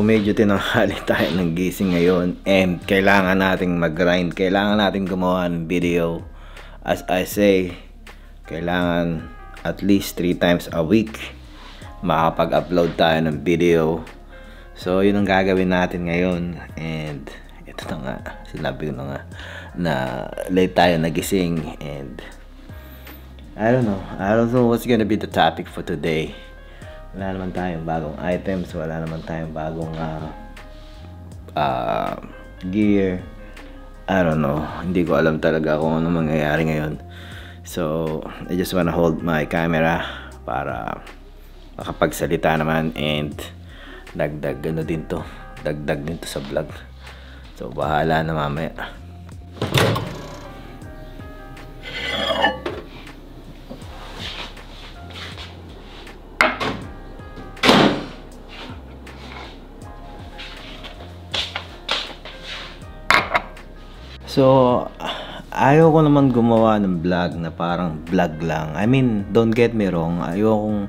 medyo tinanghali tayo ng gising ngayon and kailangan nating mag-grind. Kailangan nating gumawa ng video. As I say, kailangan at least 3 times a week makapag-upload tayo ng video. So, yun ang gagawin natin ngayon. And ito na nga, sinabi ko na nga na late tayo nagising. And I don't know what's gonna be the topic for today. Wala naman tayong bagong items, wala naman tayong bagong gear. I don't know, hindi ko alam talaga kung ano mangyayari ngayon. So, I just wanna hold my camera para makapagsalita naman and dagdag din to sa vlog. So, bahala na mamaya. So, ayaw ko naman gumawa ng vlog na parang vlog lang. I mean, don't get me wrong. Ayaw kong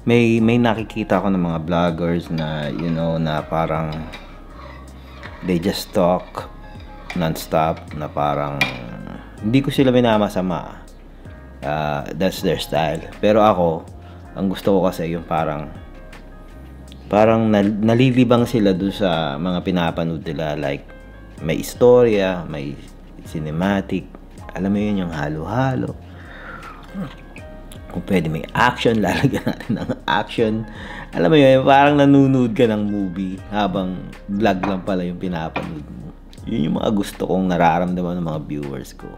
may nakikita ko ng mga vloggers na, you know, na parang they just talk non-stop, na parang hindi ko sila minamasama. That's their style. Pero ako, ang gusto ko kasi yung parang nalilibang sila doon sa mga pinapanood nila, like may istorya, may cinematic, alam mo yun, yung halo-halo. Kung pwede may action, lalagyan natin ng action. Alam mo yun, parang nanonood ka ng movie habang vlog lang pala yung pinapanood mo. Yun yung mga gusto kong nararamdaman ng mga viewers ko.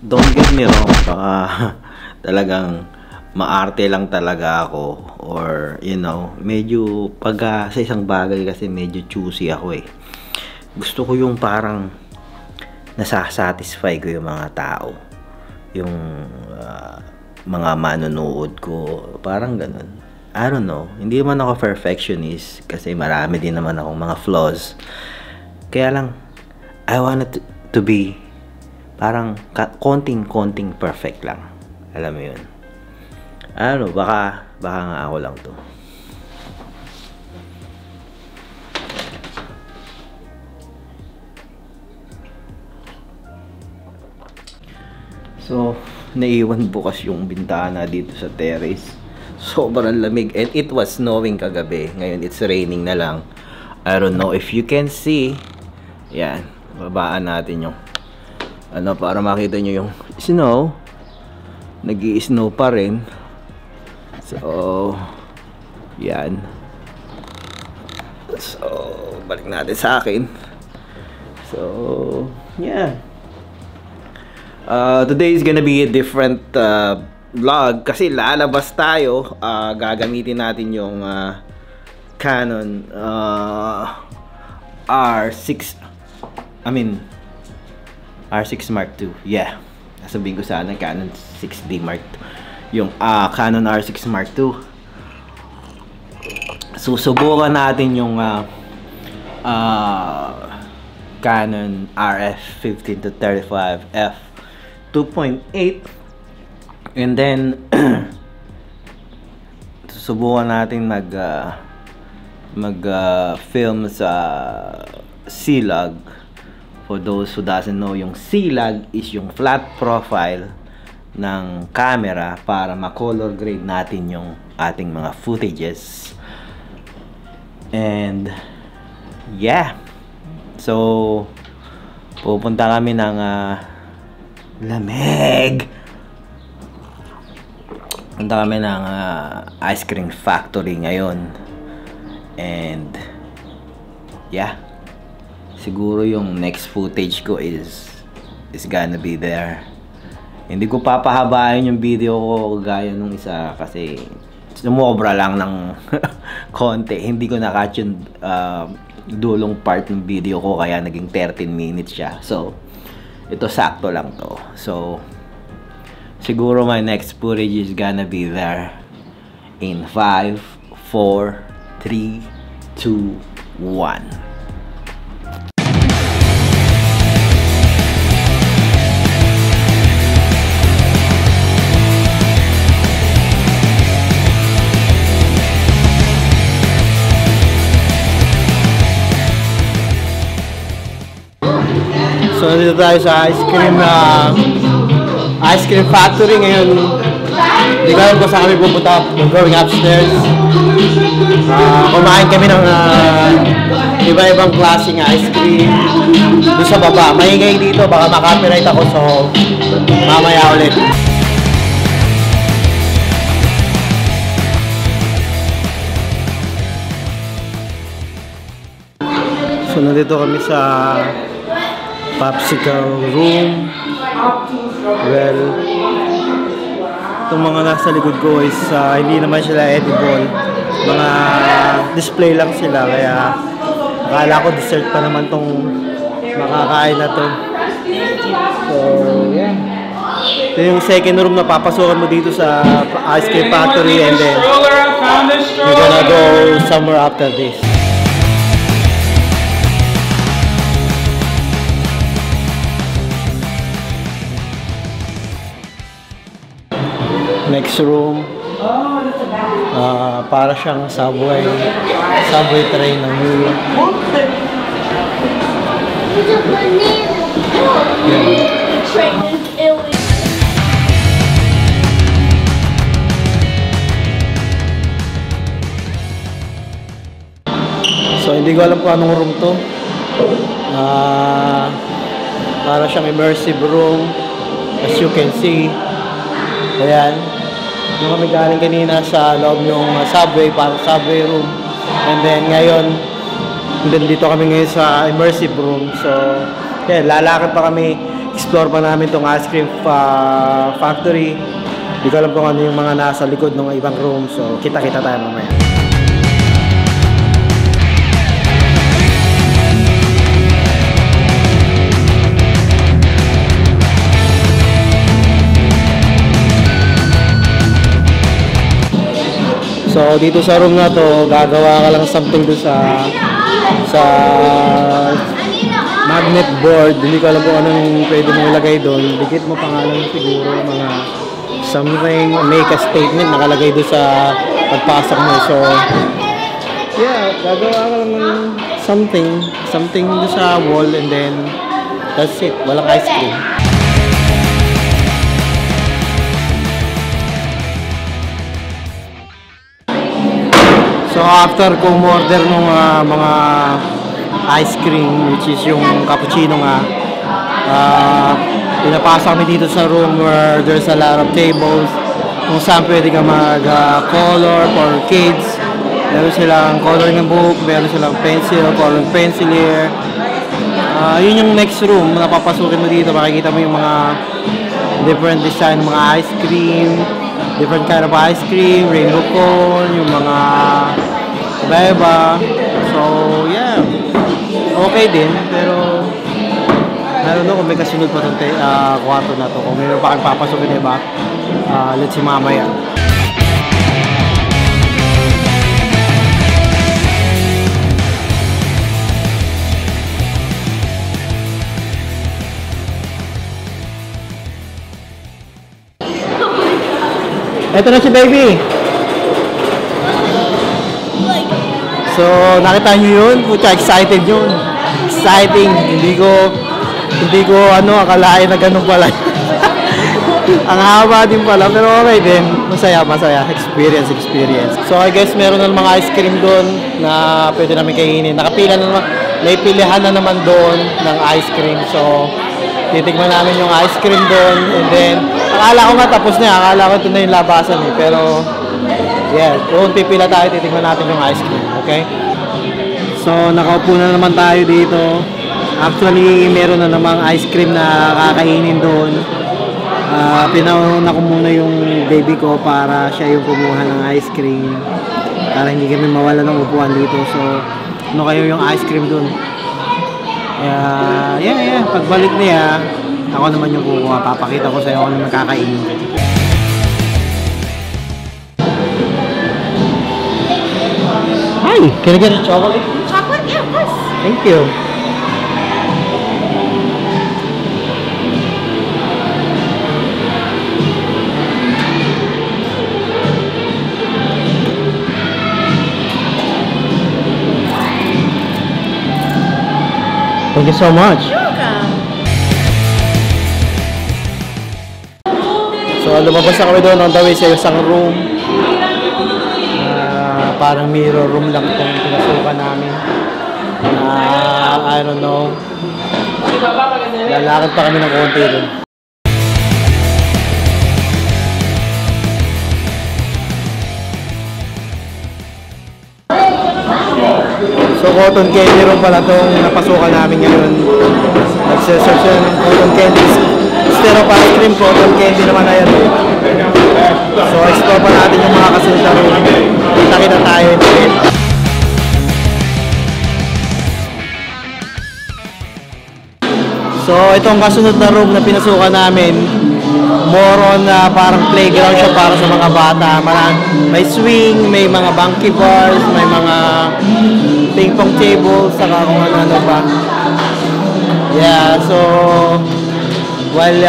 Don't get me wrong, baka talagang maarte lang talaga ako, or you know, medyo pag sa isang bagay kasi medyo choosy ako eh. Gusto ko yung parang nasasatisfy ko yung mga tao, yung mga manonood ko, parang ganun. I don't know, hindi naman ako perfectionist kasi marami din naman akong mga flaws. Kaya lang, I want it to be parang konting perfect lang. Alam mo yun. Ano, baka nga ako lang to. So, naiwan bukas yung bintana dito sa terrace. Sobrang lamig and it was snowing kagabi. Ngayon it's raining na lang. I don't know if you can see. Yan, babaan natin yung ano para makita nyo yung snow. Nag-i-snow pa rin. So, yan. So, balik natin sa akin. So, yeah. Today is gonna be a different vlog kasi lalabas tayo. Gagamitin natin yung Canon R6 Mark II. Yeah. Sabihin ko sana Canon 6D Mark II. Yung Canon R6 Mark II. Susubukan natin yung Canon RF15-35 f 2.8, and then susubukan natin mag film sa C-Log. For those who doesn't know, yung C-Log is yung flat profile ng camera para ma-color grade natin yung ating mga footages. And yeah, so pupunta kami ng lamig. Punta kami ng ice cream factory ngayon. And yeah, siguro yung next footage ko is gonna be there. Hindi ko papahabain yung video ko gaya nung isa kasi sumobra lang ng konti. Hindi ko na-catch yung dulong part ng video ko kaya naging 13 minutes siya. So, ito sakto lang to. So, siguro my next footage is gonna be there in 5, 4, 3, 2, 1. So, dito tayo sa ice cream factory ngayon. Hindi ko alam kung saan kami pupunta. We're going upstairs. Kumain kami ng iba-ibang klaseng ice cream. Doon sa baba. Maingay dito. Baka makapiright ako. So, mamaya ulit. So, nandito kami sa popsicle room. Well, itong mga nasa likod ko is hindi naman sila edible. Mga display lang sila. Kaya akala ko dessert pa naman tong makakain na to. So, yeah. Ito yung second room na papasukan mo dito sa ice cream factory, and then we're gonna go somewhere after this. Next room, para siyang subway train ng New York. So, hindi ko alam kung anong room to. Para siyang immersive room, as you can see. Ayan. Doon kami galing kanina sa loob ng subway, para subway room. And then ngayon, dito kami ngayon sa immersive room. So, yeah, lalakad pa kami, explore pa namin tong ice cream factory. Hindi ko alam kung ano yung mga nasa likod ng ibang room. So, kita-kita tayo mamaya. So, dito sa room na to, gagawa ka lang something doon sa magnet board. Hindi ko alam kung anong pwede mong ilagay doon. Dikit mo pangalan siguro, mga something, make a statement nakalagay doon sa pagpasok mo. So, yeah, gagawa ka lang ng something doon sa wall, and then that's it. Walang ice cream. So, after kong order ng mga ice cream, which is yung cappuccino nga, pinapasa kami dito sa room where there's a lot of tables kung saan pwede ka mag-color for kids. Meron silang coloring book, meron silang pencil, coloring pencil here. Yun yung next room na papasukin mo dito. Makikita mo yung mga different design, mga ice cream, different kind of ice cream, rainbow cone, yung mga iba-iba. So, yeah. Okay din, pero I don't know kung may kasunod pa itong kwarto na to. Kung mayroon pa kang papasukin na iba, let's see mamaya. Ito na si baby. So, nakita nyo yun? Pucha, excited yun. Exciting. Hindi ko akalain na ganun pala. Ang haba din pala, pero okay din. Masaya. Experience. So, I guess meron na mga ice cream doon na pwede namin kainin. Nakapila na naman, may pilihan na naman doon ng ice cream. So, titigman namin yung ice cream doon. And then, akala ko nga tapos na. Akala ko ito na yung labasan eh. Pero, yeah, kung pipila tayo, titigman natin yung ice cream. Okay? So, nakaupo na naman tayo dito. Actually, meron na namang ice cream na kakainin doon. Pinauna ko muna yung baby ko para siya yung kumuha ng ice cream. Para hindi kami mawala ng upuan dito. So, ano kayo yung ice cream doon? Yeah. Pagbalik niya, ako naman yung kukuha. Papakita ko sa'yo kung ano nakakainin. Hi! Can I get a chocolate? Chocolate? Yeah, of course. Thank you. Thank you so much. You're welcome. So lumabas na kami doon on the way sa isang room. Parang mirror room lang itong pinasukan namin. I don't know. Lalakad pa kami ng konti doon. So cotton candy room pala itong napasukan namin ngayon. Nagsesearch yun ng cotton candy. Instead of ice cream, cotton candy naman na yan. So explore pa natin yung mga kasunod na room. Kita-kita tayo in. So itong kasunod na room na pinasukan namin, more on parang playground siya para sa mga bata. May swing, may mga monkey bars, may mga ping pong tables, saka kung ano-ano pa. Yeah, so while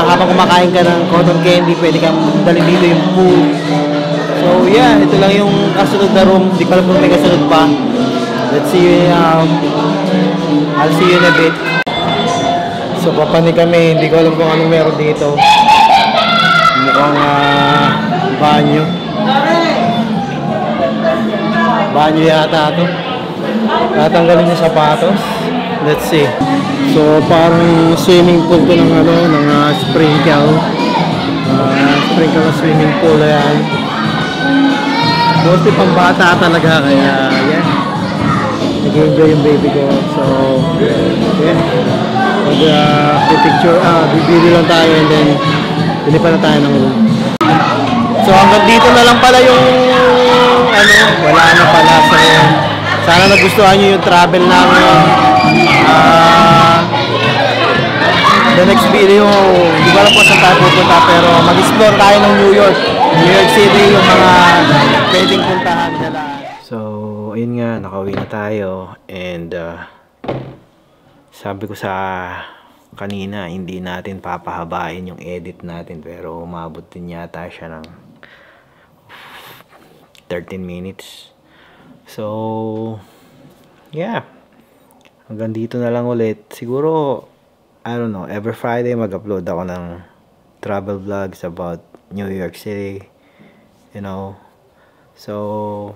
habang kumakain ka ng cotton candy, pwede kang dalhin dito yung food. So yeah, ito lang yung kasunod na room. Hindi ko alam kung may kasunod pa. Let's see, I'll see you in a bit. So papanig kami, hindi ko alam kung anong meron dito. Mukhang banyo. Banyo yata ito. Tatanggalin yung sapatos. Let's see. So parang swimming pool to ng sprinkle. Sprinkle na swimming pool yan. Mostly pang bata talaga, kaya yeah. Nag-enjoy yung baby ko. So yeah. Picture, bibili lang tayo and then pilipan na tayo ng room. So hanggang dito na lang pala yung wala na pala. So sana nagustuhan nyo yung travel namin. The next video, hindi ko alam po saan tayo pupunta, pero mag-explore tayo ng New York City, yung mga pwedeng puntahan nila. So ayun nga, nakauwi na tayo and sabi ko sa kanina, hindi natin papahabain yung edit natin, pero umabot din yata siya ng 13 minutes. So yeah, hanggang dito na lang ulit. Siguro I don't know, every Friday mag-upload ako ng travel vlogs about New York City, you know. So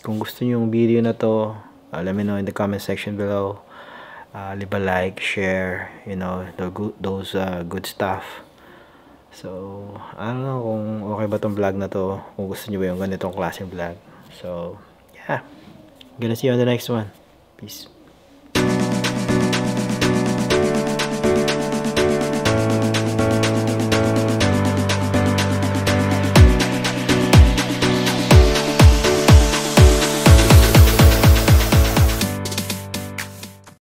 kung gusto niyo yung video na to, let me know in the comment section below. Leave a like, share, you know, those good stuff. So I don't know kung okay ba tong vlog na to, kung gusto niyo ba yung ganitong klaseng vlog. So yeah, gonna see you on the next one. Peace.